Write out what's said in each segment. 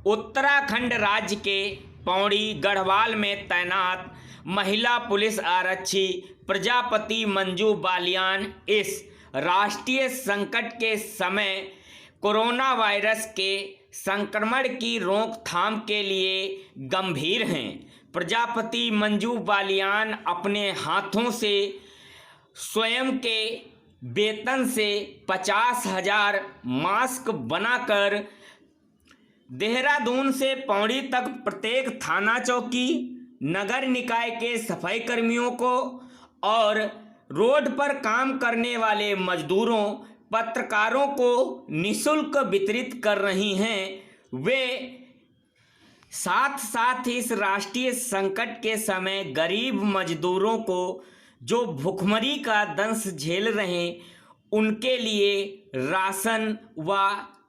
उत्तराखंड राज्य के पौड़ी गढ़वाल में तैनात महिला पुलिस आरक्षी प्रजापति मंजू बालियान इस राष्ट्रीय संकट के समय कोरोना वायरस के संक्रमण की रोकथाम के लिए गंभीर हैं। प्रजापति मंजू बालियान अपने हाथों से स्वयं के वेतन से 50,000 मास्क बनाकर देहरादून से पौड़ी तक प्रत्येक थाना चौकी, नगर निकाय के सफाई कर्मियों को और रोड पर काम करने वाले मजदूरों, पत्रकारों को निःशुल्क वितरित कर रही हैं। वे साथ साथ इस राष्ट्रीय संकट के समय गरीब मजदूरों को जो भुखमरी का दंश झेल रहे उनके लिए राशन व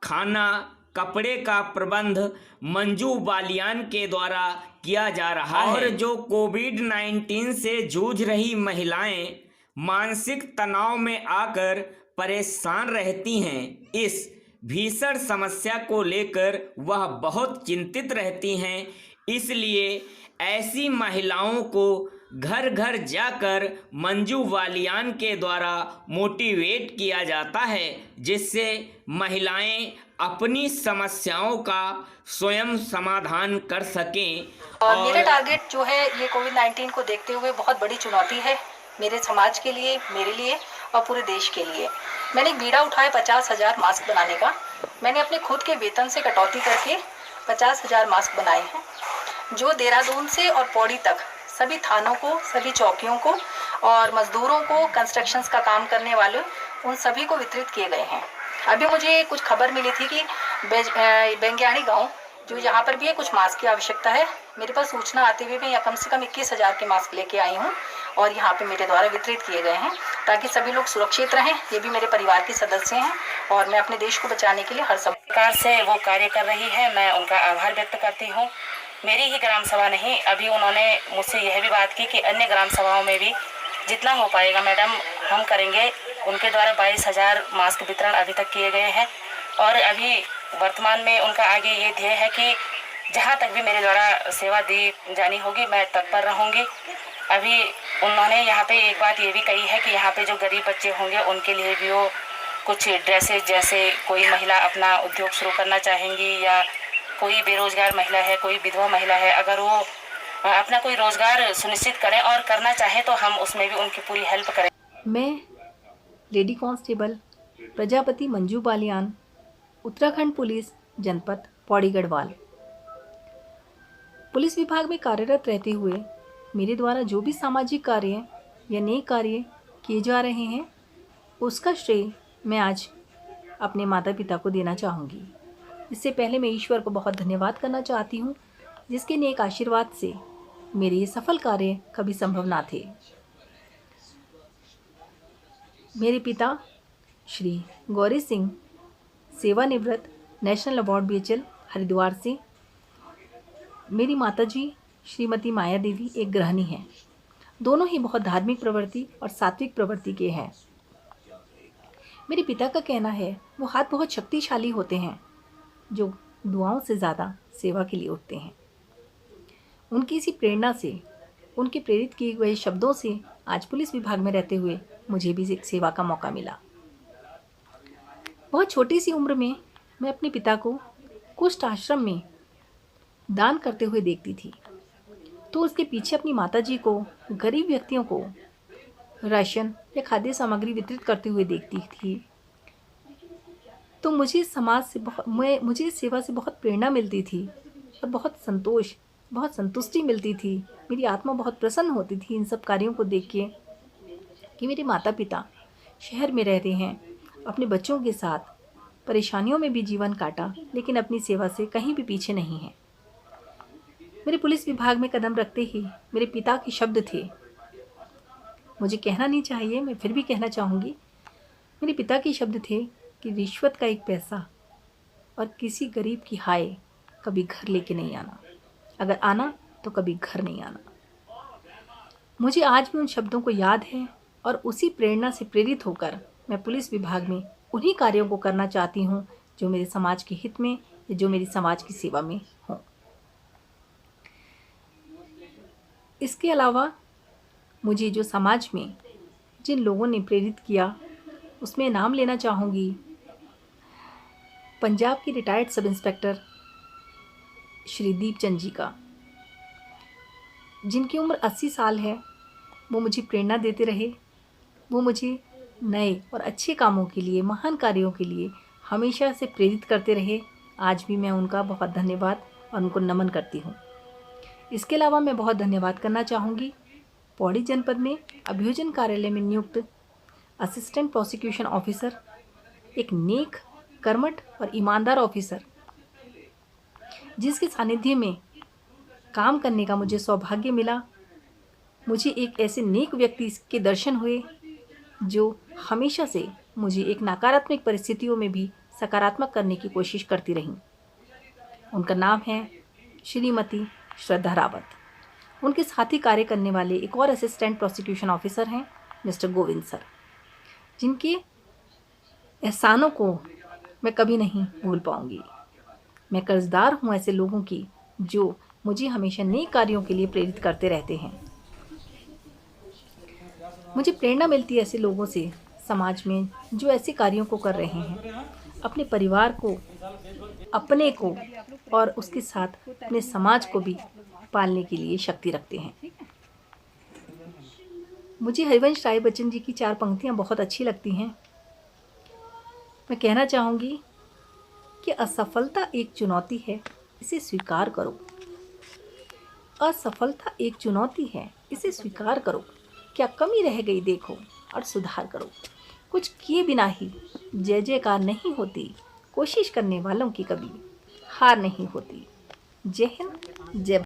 खाना, कपड़े का प्रबंध मंजू बालियान के द्वारा किया जा रहा है। और जो कोविड-19 से जूझ रही महिलाएं मानसिक तनाव में आकर परेशान रहती हैं, इस भीषण समस्या को लेकर वह बहुत चिंतित रहती हैं। इसलिए ऐसी महिलाओं को घर घर जाकर मंजू बालियान के द्वारा मोटिवेट किया जाता है, जिससे महिलाएं अपनी समस्याओं का स्वयं समाधान कर सकें। और मेरा टारगेट जो है ये कोविड-19 को देखते हुए बहुत बड़ी चुनौती है मेरे समाज के लिए, मेरे लिए और पूरे देश के लिए। मैंने एक बीड़ा उठाया 50,000 मास्क बनाने का। मैंने अपने खुद के वेतन से कटौती करके 50,000 मास्क बनाए हैं, जो देहरादून से और पौड़ी तक सभी थानों को, सभी चौकियों को और मजदूरों को, कंस्ट्रक्शंस का काम करने वाले उन सभी को वितरित किए गए हैं। अभी मुझे कुछ खबर मिली थी कि बेंगियाणी गांव जो यहाँ पर भी है, कुछ मास्क की आवश्यकता है। मेरे पास सूचना आते हुए मैं यहाँ कम से कम 21,000 के मास्क लेके आई हूँ और यहाँ पे मेरे द्वारा वितरित किए गए हैं ताकि सभी लोग सुरक्षित रहें। ये भी मेरे परिवार के सदस्य हैं और मैं अपने देश को बचाने के लिए हर प्रकार से वो कार्य कर रही है। मैं उनका आभार व्यक्त करती हूँ। मेरी ही ग्राम सभा नहीं, अभी उन्होंने मुझसे यह भी बात की कि अन्य ग्राम सभाओं में भी जितना हो पाएगा मैडम हम करेंगे। उनके द्वारा 22,000 मास्क वितरण अभी तक किए गए हैं और अभी वर्तमान में उनका आगे ये ध्येय है कि जहाँ तक भी मेरे द्वारा सेवा दी जानी होगी मैं तत्पर रहूँगी। अभी उन्होंने यहाँ पे एक बात ये भी कही है कि यहाँ पे जो गरीब बच्चे होंगे उनके लिए भी वो कुछ ड्रेसेज, जैसे कोई महिला अपना उद्योग शुरू करना चाहेंगी या कोई बेरोजगार महिला है, कोई विधवा महिला है, अगर वो अपना कोई रोजगार सुनिश्चित करें और करना चाहे तो हम उसमें भी उनकी पूरी हेल्प करें। मैं lady constable Prajapati Manju Baliyan, Uttarakhand police जनपद पौड़ी गढ़वाल पुलिस विभाग में कार्यरत रहते हुए मेरे द्वारा जो भी सामाजिक कार्य या नेक कार्य किए जा रहे हैं उसका श्रेय मैं आज अपने माता पिता को देना चाहूँगी। इससे पहले मैं ईश्वर को बहुत धन्यवाद करना चाहती हूँ जिसके नेक आशीर्वाद से मेरे ये सफल कार्य कभी संभव ना थे। मेरे पिता श्री गौरी सिंह सेवानिवृत्त नेशनल अवार्ड BHL हरिद्वार से, मेरी माताजी श्रीमती माया देवी एक गृहिणी हैं। दोनों ही बहुत धार्मिक प्रवृत्ति और सात्विक प्रवृत्ति के हैं। मेरे पिता का कहना है वो हाथ बहुत शक्तिशाली होते हैं जो दुआओं से ज़्यादा सेवा के लिए उठते हैं। उनकी इसी प्रेरणा से, उनके प्रेरित किए हुए शब्दों से आज पुलिस विभाग में रहते हुए मुझे भी एक सेवा का मौका मिला। बहुत छोटी सी उम्र में मैं अपने पिता को कुष्ठ आश्रम में दान करते हुए देखती थी, तो उसके पीछे अपनी माताजी को गरीब व्यक्तियों को राशन या खाद्य सामग्री वितरित करते हुए देखती थी। तो मुझे समाज से मुझे इस सेवा से बहुत प्रेरणा मिलती थी और बहुत संतोष, बहुत संतुष्टि मिलती थी। मेरी आत्मा बहुत प्रसन्न होती थी इन सब कार्यों को देख के कि मेरे माता पिता शहर में रहते हैं, अपने बच्चों के साथ परेशानियों में भी जीवन काटा, लेकिन अपनी सेवा से कहीं भी पीछे नहीं हैं। मेरे पुलिस विभाग में कदम रखते ही मेरे पिता के शब्द थे, मुझे कहना नहीं चाहिए, मैं फिर भी कहना चाहूँगी। मेरे पिता के शब्द थे कि रिश्वत का एक पैसा और किसी गरीब की हाय कभी घर लेके नहीं आना, अगर आना तो कभी घर नहीं आना। मुझे आज भी उन शब्दों को याद है और उसी प्रेरणा से प्रेरित होकर मैं पुलिस विभाग में उन्हीं कार्यों को करना चाहती हूँ जो मेरे समाज के हित में जो मेरी समाज की सेवा में हों। इसके अलावा मुझे जो समाज में जिन लोगों ने प्रेरित किया उसमें नाम लेना चाहूँगी पंजाब की retired sub inspector Shri Deepchand जी का, जिनकी उम्र 80 साल है। वो मुझे प्रेरणा देते रहे, वो मुझे नए और अच्छे कामों के लिए, महान कार्यों के लिए हमेशा से प्रेरित करते रहे। आज भी मैं उनका बहुत धन्यवाद और उनको नमन करती हूँ। इसके अलावा मैं बहुत धन्यवाद करना चाहूँगी पौड़ी जनपद में अभियोजन कार्यालय में नियुक्त असिस्टेंट प्रोसिक्यूशन ऑफिसर, एक नेक, कर्मठ और ईमानदार ऑफिसर, जिसके सानिध्य में काम करने का मुझे सौभाग्य मिला। मुझे एक ऐसे नेक व्यक्ति के दर्शन हुए जो हमेशा से मुझे एक नकारात्मक परिस्थितियों में भी सकारात्मक करने की कोशिश करती रहीं। उनका नाम है श्रीमती श्रद्धा रावत। उनके साथ ही कार्य करने वाले एक और असिस्टेंट प्रोसिक्यूशन ऑफिसर हैं मिस्टर गोविंद सर, जिनके एहसानों को मैं कभी नहीं भूल पाऊंगी। मैं कर्जदार हूँ ऐसे लोगों की जो मुझे हमेशा नेक कार्यों के लिए प्रेरित करते रहते हैं। मुझे प्रेरणा मिलती है ऐसे लोगों से समाज में जो ऐसे कार्यों को कर रहे हैं, अपने परिवार को, अपने को और उसके साथ अपने समाज को भी पालने के लिए शक्ति रखते हैं। मुझे हरिवंश राय बच्चन जी की 4 पंक्तियाँ बहुत अच्छी लगती हैं। मैं कहना चाहूँगी कि असफलता एक चुनौती है, इसे स्वीकार करो। असफलता एक चुनौती है, इसे स्वीकार करो। क्या कमी रह गई देखो और सुधार करो। कुछ किए बिना ही जय जयकार नहीं होती, कोशिश करने वालों की कभी हार नहीं होती। जय हिंद, जय